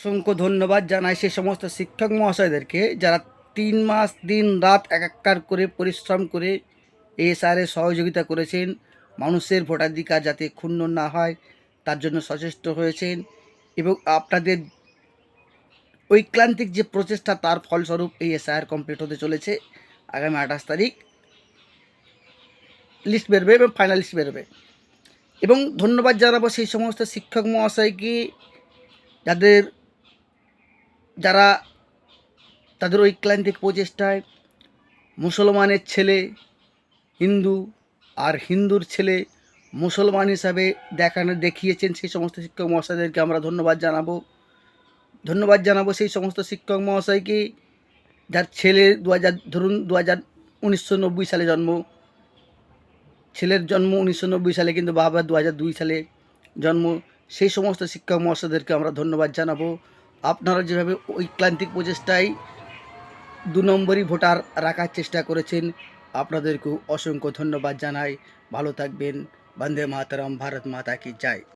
অসংখ্য ধন্যবাদ জানাই সেই সমস্ত শিক্ষক মহাশয়দেরকে যারা 3 মাস দিন রাত একাকার করে পরিশ্রম করে এসআরের সহযোগিতা করেছেন, মানুষের ভোটাধিকার যাতে ক্ষুণ্ণ না হয় তার জন্য সচেষ্ট হয়েছেন এবং আপনাদের ঐক্লান্তিক যে প্রচেষ্টা তার ফলস্বরূপ এই এসআর কমপ্লিট হতে চলেছে। আগামী 28 তারিখ লিস্ট বেরোবে এবং ফাইনাল লিস্ট বেরোবে। এবং ধন্যবাদ জানাবো সেই সমস্ত শিক্ষক মহাশয়কে যারা তাদের ঐক্লান্তিক প্রচেষ্টায় মুসলমানের ছেলে হিন্দু আর হিন্দুর ছেলে মুসলমান হিসাবে দেখিয়েছেন। সেই সমস্ত শিক্ষক মহাশয়দেরকে আমরা ধন্যবাদ জানাবো সেই সমস্ত শিক্ষক মহাশয়কে যার ছেলে ধরুন 1990 সালে জন্ম, ছেলের জন্ম 1990 সালে কিন্তু বাবা 2002 সালে জন্ম। সেই সমস্ত শিক্ষক মহাশয়দেরকে আমরা ধন্যবাদ জানাবো। আপনারা যেভাবে ঐক্লান্তিক প্রচেষ্টায় 2 নম্বরই ভোটার রাখার চেষ্টা করেছেন, আপনাদেরকেও অসংখ্য ধন্যবাদ জানাই। ভালো থাকবেন। বন্দে মাতরম। ভারত মাতা কি জয়।